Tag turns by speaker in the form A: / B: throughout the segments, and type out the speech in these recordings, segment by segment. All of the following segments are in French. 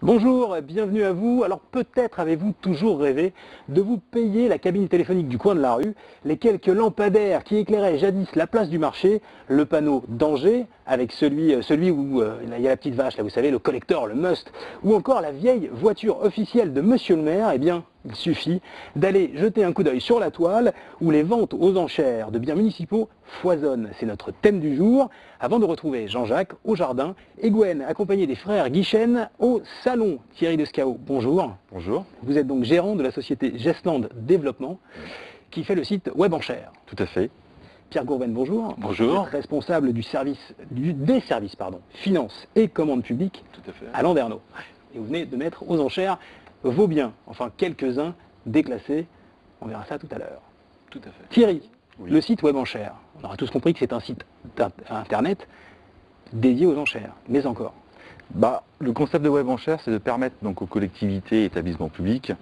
A: Bonjour, bienvenue à vous. Alors peut-être avez-vous toujours rêvé de vous payer la cabine téléphonique du coin de la rue, les quelques lampadaires qui éclairaient jadis la place du marché, le panneau danger avec celui où il y a la petite vache, là vous savez, le collector, le must, ou encore la vieille voiture officielle de Monsieur le maire. Eh bien, il suffit d'aller jeter un coup d'œil sur la toile où les ventes aux enchères de biens municipaux foisonnent. C'est notre thème du jour, avant de retrouver Jean-Jacques au jardin et Gwen accompagné des frères Guichen au salon. Thierry Descao, bonjour.
B: Bonjour.
A: Vous êtes donc gérant de la société Gestland Développement qui fait le site Web Enchères.
B: Tout à fait.
A: Pierre Gourven, bonjour.
B: Bonjour.
A: Vous êtes responsable des services finances et commandes publiques
B: Tout à fait.
A: à Landerneau. Et vous venez de mettre aux enchères vos biens, enfin quelques-uns déclassés. On verra ça tout à l'heure.
B: Tout à fait.
A: Thierry,
B: Oui.
A: le site Web Enchères. On aura tous compris que c'est un site internet dédié aux enchères, mais encore.
B: Le concept de Web Enchères, c'est de permettre donc aux collectivités et établissements publics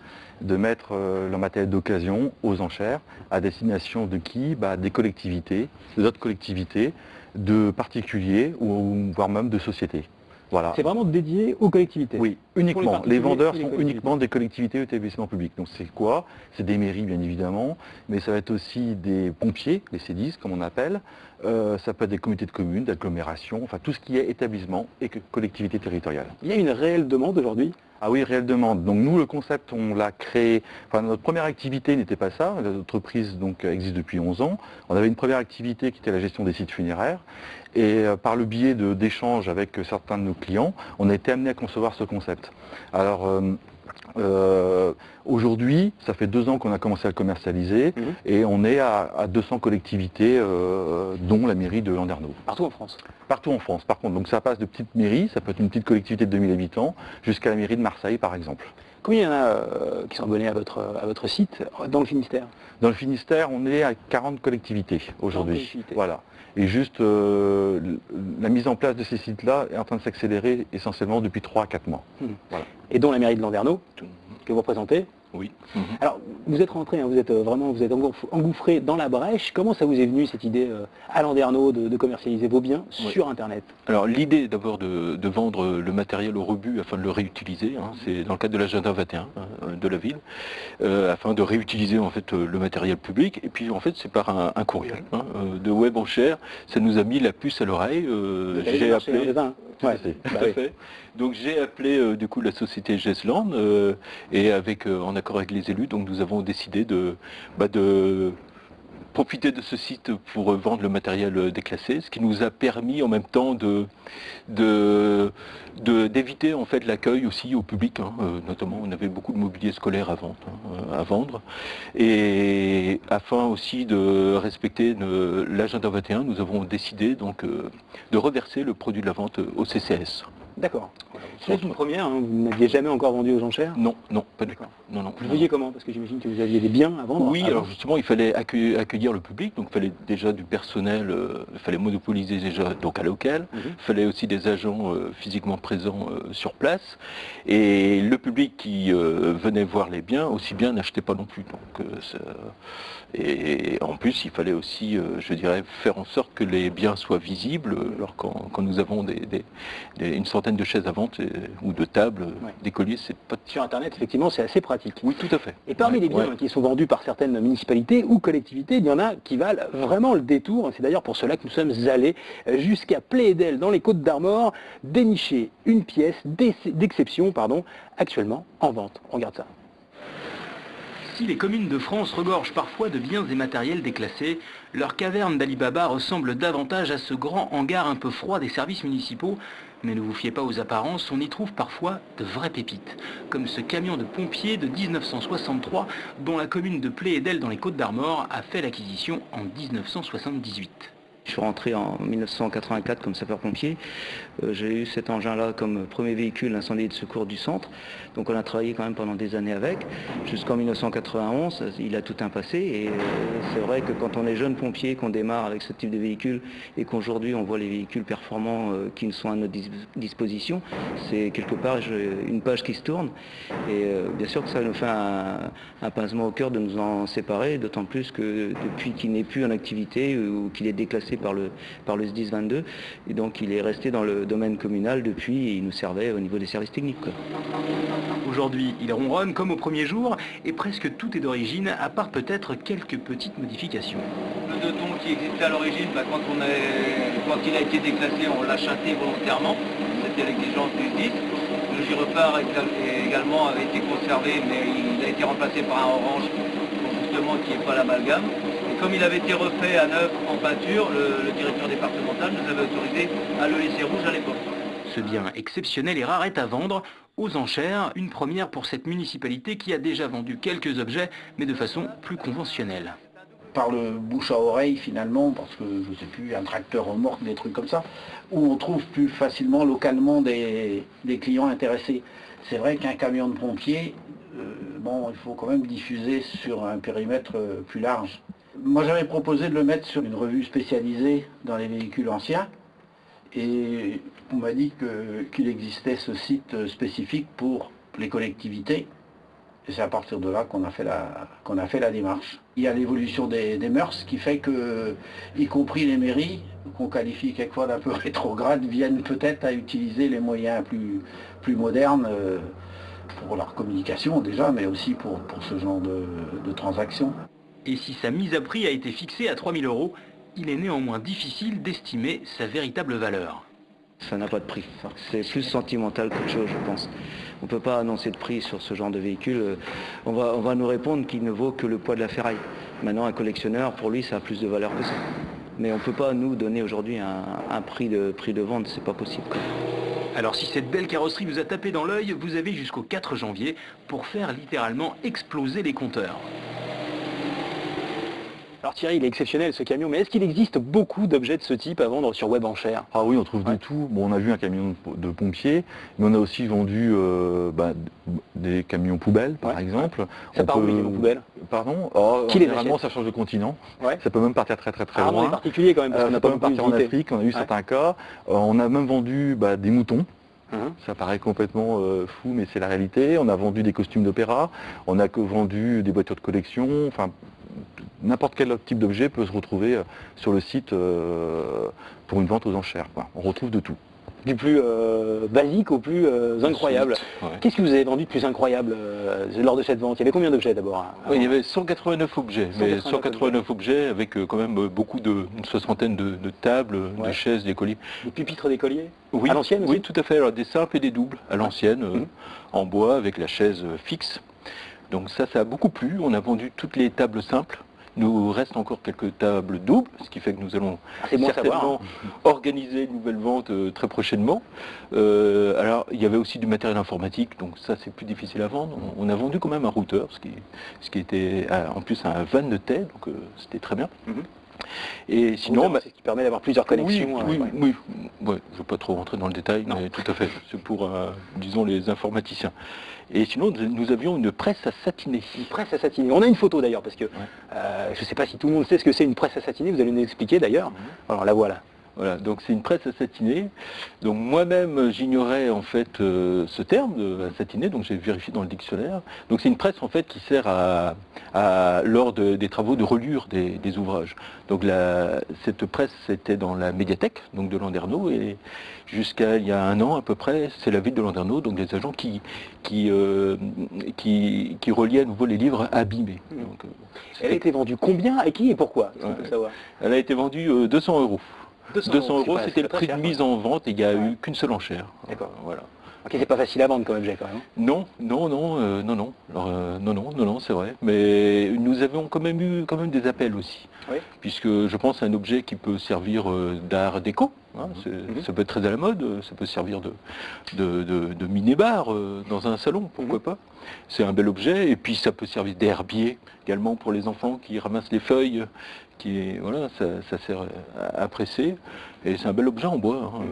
B: de mettre leur matériel d'occasion aux enchères à destination de qui? Des collectivités, d'autres collectivités, de particuliers ou voire même de sociétés. Voilà.
A: C'est vraiment dédié aux collectivités.
B: Oui,
A: Pour
B: uniquement.
A: les
B: Les vendeurs
A: particuliers et les
B: sont
A: collectivités.
B: uniquement des collectivités et établissements publics. Donc c'est quoi? C'est des mairies bien évidemment, mais ça va être aussi des pompiers, les C10 comme on appelle. Ça peut être des comités de communes, d'agglomération, enfin tout ce qui est établissement et collectivité territoriale.
A: Il y a une réelle demande aujourd'hui.
B: Ah oui, réelle demande. Donc nous, le concept, on l'a créé, notre première activité n'était pas ça, l'entreprise donc existe depuis 11 ans. On avait une première activité qui était la gestion des sites funéraires et par le biais d'échanges avec certains de nos clients, on a été amené à concevoir ce concept. Alors aujourd'hui, ça fait 2 ans qu'on a commencé à le commercialiser et on est à 200 collectivités, dont la mairie de Landerneau.
A: Partout en France.
B: Partout en France, par contre. Donc ça passe de petites mairies, ça peut être une petite collectivité de 2000 habitants, jusqu'à la mairie de Marseille, par exemple.
A: Combien il y en a qui sont abonnés à votre site dans le Finistère?
B: Dans le Finistère, on est à 40 collectivités aujourd'hui.
A: 40 collectivités.
B: Voilà. Et juste, la mise en place de ces sites-là est en train de s'accélérer essentiellement depuis 3 à 4 mois. Voilà.
A: Et dont la mairie de Landerneau, que vous représentez.
B: Oui.
A: Alors, vous êtes rentré, vous êtes engouffré dans la brèche. Comment ça vous est venu cette idée à Landerneau de commercialiser vos biens sur Internet?
C: Alors l'idée d'abord de vendre le matériel au rebut afin de le réutiliser, c'est dans le cadre de l'agenda 21 de la ville, afin de réutiliser en fait le matériel public. Et puis en fait c'est par un courriel de Web Enchères, ça nous a mis la puce à l'oreille. J'ai appelé.
A: Ouais,
C: Tout à fait. Donc j'ai appelé du coup la société Gestland et en accord avec les élus, donc nous avons décidé de profiter de ce site pour vendre le matériel déclassé, ce qui nous a permis en même temps d'éviter en fait l'accueil aussi au public, notamment on avait beaucoup de mobilier scolaire à vendre, et afin aussi de respecter l'agenda 21, nous avons décidé donc de reverser le produit de la vente au CCS.
A: D'accord. C'est une première, vous n'aviez jamais encore vendu aux enchères?
C: Non, pas du tout. Non.
A: Vous voyez comment? Parce que j'imagine que vous aviez des biens à vendre.
C: Oui, alors justement, il fallait accueillir le public, donc il fallait déjà du personnel, il fallait monopoliser déjà donc à local, il fallait aussi des agents physiquement présents sur place, et le public qui venait voir les biens, aussi bien n'achetait pas non plus. Donc, et en plus, il fallait aussi, je dirais, faire en sorte que les biens soient visibles, alors quand nous avons une centaine de chaises à vente ou de tables, des colliers, c'est pas...
A: Sur Internet, effectivement, c'est assez pratique.
C: Oui, tout à fait.
A: Et parmi les biens qui sont vendus par certaines municipalités ou collectivités, il y en a qui valent vraiment le détour. C'est d'ailleurs pour cela que nous sommes allés jusqu'à Pléédel, dans les Côtes-d'Armor, dénicher une pièce d'exception, actuellement en vente. On regarde ça. Si les communes de France regorgent parfois de biens et matériels déclassés, leur caverne d'Ali Baba ressemble davantage à ce grand hangar un peu froid des services municipaux. Mais ne vous fiez pas aux apparences, on y trouve parfois de vraies pépites, comme ce camion de pompiers de 1963 dont la commune de Pléédel dans les Côtes-d'Armor a fait l'acquisition en 1978.
D: Je suis rentré en 1984 comme sapeur-pompier. J'ai eu cet engin-là comme premier véhicule incendie de secours du centre. Donc on a travaillé quand même pendant des années avec. Jusqu'en 1991, il a tout un passé. Et c'est vrai que quand on est jeune pompier, qu'on démarre avec ce type de véhicule et qu'aujourd'hui on voit les véhicules performants qui sont à notre disposition, c'est quelque part une page qui se tourne. Et bien sûr que ça nous fait un pincement au cœur de nous en séparer, d'autant plus que depuis qu'il n'est plus en activité ou qu'il est déclassé classé par le SDIS 22, et donc il est resté dans le domaine communal depuis, et il nous servait au niveau des services techniques, quoi.
A: Aujourd'hui, il ronronne comme au premier jour, et presque tout est d'origine, à part peut-être quelques petites modifications.
E: Le deux tons qui existait à l'origine, quand il a été déclassé, on l'a chanté volontairement, c'était l'exigence du SDIS. Le gyrophare également avait été conservé, mais il a été remplacé par un orange, pour justement qu'il n'y ait pas l'amalgame. Et comme il avait été refait à neuf en peinture, le directeur départemental nous avait autorisé à le laisser rouge à l'époque.
A: Ce bien exceptionnel et rare est à vendre aux enchères, une première pour cette municipalité qui a déjà vendu quelques objets, mais de façon plus conventionnelle.
F: Par le bouche à oreille finalement, parce que je sais plus, un tracteur remorque, des trucs comme ça, où on trouve plus facilement localement des clients intéressés. C'est vrai qu'un camion de pompiers, bon, il faut quand même diffuser sur un périmètre plus large. Moi j'avais proposé de le mettre sur une revue spécialisée dans les véhicules anciens, et on m'a dit qu'il existait ce site spécifique pour les collectivités. Et c'est à partir de là qu'on a fait la démarche. Il y a l'évolution des mœurs qui fait que, y compris les mairies, qu'on qualifie quelquefois d'un peu rétrogrades, viennent peut-être à utiliser les moyens plus modernes pour leur communication déjà, mais aussi pour ce genre de transactions.
A: Et si sa mise à prix a été fixée à 3 000 €, il est néanmoins difficile d'estimer sa véritable valeur.
D: Ça n'a pas de prix. C'est plus sentimental qu'autre chose, je pense. On ne peut pas annoncer de prix sur ce genre de véhicule. On va nous répondre qu'il ne vaut que le poids de la ferraille. Maintenant, un collectionneur, pour lui, ça a plus de valeur que ça. Mais on ne peut pas nous donner aujourd'hui un prix de vente, c'est pas possible, quoi.
A: Alors si cette belle carrosserie vous a tapé dans l'œil, vous avez jusqu'au 4 janvier pour faire littéralement exploser les compteurs. Alors Thierry, il est exceptionnel ce camion, mais est-ce qu'il existe beaucoup d'objets de ce type à vendre sur Web Enchères?
B: Ah oui, on trouve de tout. Bon, on a vu un camion de pompiers, mais on a aussi vendu des camions poubelles, par exemple.
A: Ça part où les camions poubelles?
B: Pardon.
A: Qui les
B: généralement,
A: achète?
B: ça change de continent.
A: Ouais.
B: Ça peut même partir très
A: Ah,
B: loin.
A: les particuliers quand même, parce qu'on
B: Ça
A: n'a
B: peut
A: pas
B: même
A: beaucoup
B: partir en
A: d'utilité.
B: Afrique, on a eu certains cas. On a même vendu des moutons. Ça paraît complètement fou, mais c'est la réalité. On a vendu des costumes d'opéra, on a vendu des voitures de collection, enfin n'importe quel autre type d'objet peut se retrouver sur le site pour une vente aux enchères, quoi. On retrouve de tout.
A: Du plus basique au plus incroyable.
C: Ouais.
A: Qu'est-ce que vous avez vendu de plus incroyable lors de cette vente? Il y avait combien d'objets d'abord?
C: Oui, il y avait 189 objets, mais
A: 189
C: 189 objets avec quand même une soixantaine de tables, de chaises, d'écoliers.
A: Des pupitres d'écoliers?
C: Oui,
A: À l'ancienne aussi?
C: oui, tout à fait. Alors, des simples et des doubles à l'ancienne, en bois avec la chaise fixe. Donc ça a beaucoup plu. On a vendu toutes les tables simples. Il nous reste encore quelques tables doubles, ce qui fait que nous allons certainement organiser une nouvelle vente très prochainement. Alors, il y avait aussi du matériel informatique, donc ça c'est plus difficile à vendre. On a vendu quand même un routeur, ce qui était en plus un van de tête, donc c'était très bien. Et sinon,
A: c'est ce qui permet d'avoir plusieurs connexions.
C: Oui, je ne veux pas trop rentrer dans le détail, mais tout à fait. C'est pour, disons, les informaticiens. Et sinon, nous avions une presse à satiner.
A: Une presse à satiner. On a une photo d'ailleurs, parce que je ne sais pas si tout le monde sait ce que c'est une presse à satiner, vous allez nous expliquer d'ailleurs. Alors la voilà.
C: Voilà, donc c'est une presse à satiner. Donc moi-même j'ignorais en fait ce terme de à satiner, donc j'ai vérifié dans le dictionnaire. Donc c'est une presse en fait qui sert lors des travaux de reliure des ouvrages. Donc cette presse c'était dans la médiathèque donc de Landerneau, et jusqu'à il y a un an à peu près, c'est la ville de Landerneau, donc des agents qui reliaient à nouveau les livres abîmés. Donc,
A: elle a été vendue combien, à qui et pourquoi? On peut savoir.
C: Elle a été vendue 200 €. 200 €, c'était le prix de
A: cher,
C: mise en vente, et il n'y a eu qu'une seule enchère.
A: D'accord.
C: Voilà.
A: Ok, c'est pas facile à vendre comme objet quand même.
C: Non, c'est vrai. Mais nous avons quand même eu des appels aussi.
A: Oui.
C: Puisque je pense à un objet qui peut servir d'art déco. Hein, ça peut être très à la mode, ça peut servir de mini-bar dans un salon, pourquoi pas. C'est un bel objet, et puis ça peut servir d'herbier également pour les enfants qui ramassent les feuilles, voilà, ça sert à presser, et c'est un bel objet en bois. Hein.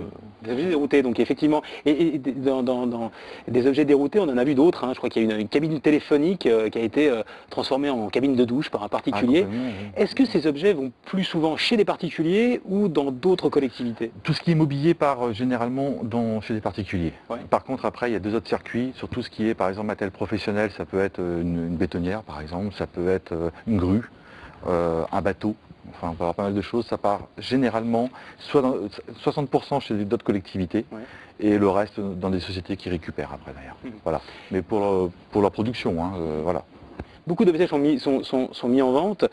A: Des objets déroutés, donc effectivement. Et dans des objets déroutés, on en a vu d'autres. Hein. Je crois qu'il y a une cabine téléphonique qui a été transformée en cabine de douche par un particulier. Est-ce que ces objets vont plus souvent chez des particuliers ou dans d'autres collectivités?
B: Tout ce qui est mobilier part généralement chez des particuliers.
A: Ouais.
B: Par contre, après, il y a deux autres circuits. Sur tout ce qui est, par exemple, matériel professionnel, ça peut être une bétonnière, par exemple, ça peut être une grue, un bateau. Enfin, on peut avoir pas mal de choses. Ça part généralement, soit dans 60% chez d'autres collectivités, et le reste dans des sociétés qui récupèrent après d'ailleurs. Voilà. Mais pour leur production, hein, voilà.
A: Beaucoup d'objets sont mis en vente.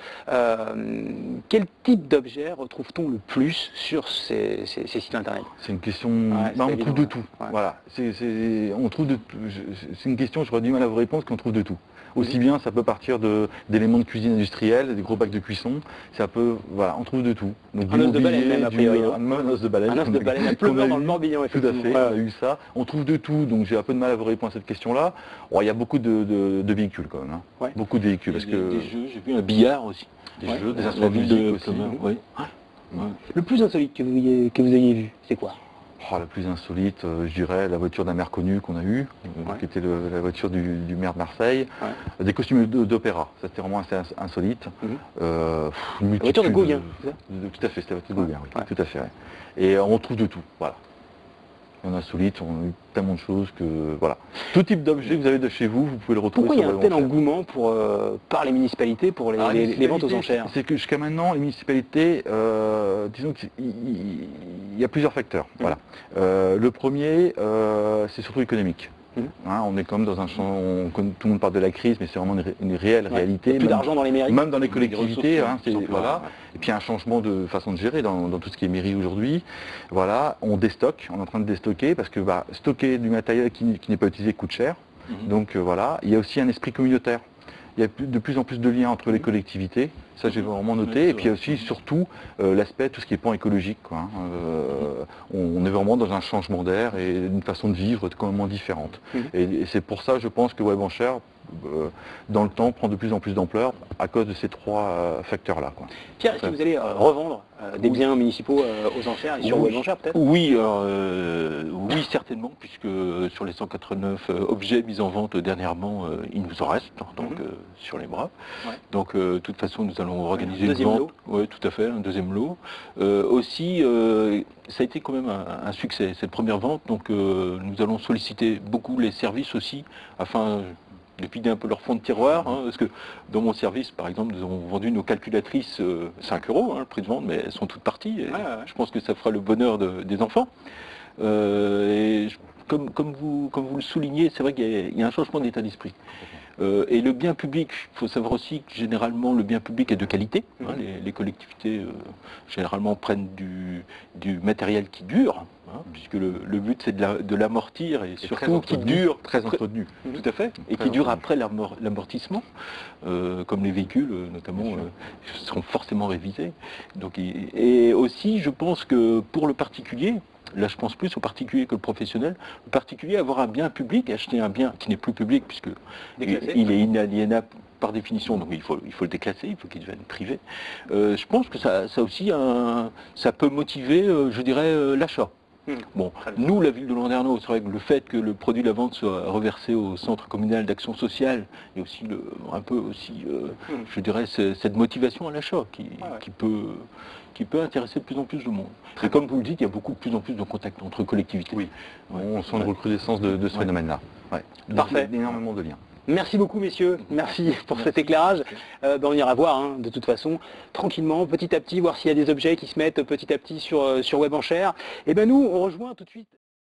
A: Quel type d'objets retrouve-t-on le plus sur ces sites internet?
B: C'est une question... on trouve de tout. Voilà. On trouve c'est une question, j'aurais du mal à vous répondre, parce qu'on trouve de tout. Aussi bien, ça peut partir d'éléments de cuisine industrielle, des gros bacs de cuisson, ça peut... Voilà, on trouve de tout. Donc,
A: un os de baleine même, a priori.
B: Un os de baleine.
A: Un os de baleine, un pleuveur dans le Morbihan, effectivement.
B: Tout à fait, on a eu ça. On trouve de tout, donc j'ai un peu de mal à vous répondre à cette question-là. Il y a beaucoup de véhicules quand même. Hein. Beaucoup de véhicules. Parce que...
C: Des jeux, j'ai vu un billard aussi.
B: Des jeux, des instruments de musique aussi.
A: Le plus insolite que vous ayez vu, c'est quoi?
B: La plus insolite, je dirais, la voiture d'un maire connu qu'on a eu, qui était la voiture du maire de Marseille. Des costumes d'opéra, ça c'était vraiment assez insolite.
A: La voiture de Gauguin, c'est ça?
B: Tout à fait, c'était la voiture de Gauguin, oui. Tout à fait. Et on trouve de tout, voilà. Il y en a insolite, on a eu tellement de choses que, voilà. Tout type d'objet que vous avez de chez vous, vous pouvez le retrouver.
A: Pourquoi il y a un tel engouement par les municipalités pour les ventes aux enchères?
B: C'est que jusqu'à maintenant, les municipalités, disons qu'il y a plusieurs facteurs. Voilà. Le premier, c'est surtout économique. Hein, on est quand même dans un champ, tout le monde parle de la crise, mais c'est vraiment une réelle réalité.
A: Plus d'argent dans les mairies.
B: Même dans les collectivités, voilà. Et puis il y a un changement de façon de gérer dans tout ce qui est mairie aujourd'hui. Voilà, on déstocke, on est en train de déstocker parce que stocker du matériel qui n'est pas utilisé coûte cher. Donc voilà, il y a aussi un esprit communautaire. Il y a de plus en plus de liens entre les collectivités, ça j'ai vraiment noté, et puis il y a aussi surtout l'aspect, tout ce qui est pan écologique. Quoi, hein. On est vraiment dans un changement d'air et une façon de vivre complètement différente. Et c'est pour ça, je pense que Web Enchères, dans le temps, prend de plus en plus d'ampleur à cause de ces trois facteurs-là.
A: Pierre, est-ce que vous allez revendre des biens municipaux aux enchères et sur Web Enchères peut-être?
C: Oui, oui, certainement, puisque sur les 189 objets mis en vente dernièrement, il nous en reste, donc sur les bras. Donc de toute façon, nous allons organiser une vente. Oui, tout à fait, un deuxième lot. Aussi, ça a été quand même un succès, cette première vente, donc nous allons solliciter beaucoup les services aussi, afin de vider un peu leur fond de tiroir, hein, parce que dans mon service, par exemple, nous avons vendu nos calculatrices 5 €, le prix de vente, mais elles sont toutes parties, et je pense que ça fera le bonheur des enfants. Comme vous le soulignez, c'est vrai qu'il y a un changement d'état d'esprit. Et le bien public, il faut savoir aussi que généralement le bien public est de qualité. Hein, les collectivités généralement prennent du matériel qui dure, hein, puisque le but c'est de l'amortir et surtout qui dure,
B: très entretenu.
C: Tout à fait, et qui dure après l'amortissement, comme les véhicules notamment seront forcément révisés. Donc, et aussi je pense que pour le particulier, là je pense plus au particulier que le professionnel. Le particulier, avoir un bien public, acheter un bien qui n'est plus public puisque il est inaliénable par définition, donc il faut le déclasser, il faut qu'il devienne privé. Je pense que ça aussi, ça peut motiver, je dirais, l'achat. Bon, nous, la ville de Landerneau, c'est vrai que le fait que le produit de la vente soit reversé au centre communal d'action sociale et aussi un peu aussi, je dirais, cette motivation à l'achat qui peut intéresser de plus en plus de monde. Et comme vous le dites, il y a de plus en plus de contacts entre collectivités.
B: Oui, on sent une recrudescence de ce phénomène-là.
A: Parfait.
B: Énormément de liens.
A: Merci beaucoup messieurs, merci pour cet éclairage. On ira voir hein, de toute façon, tranquillement, petit à petit, voir s'il y a des objets qui se mettent petit à petit sur Web Enchères. Et nous, on rejoint tout de suite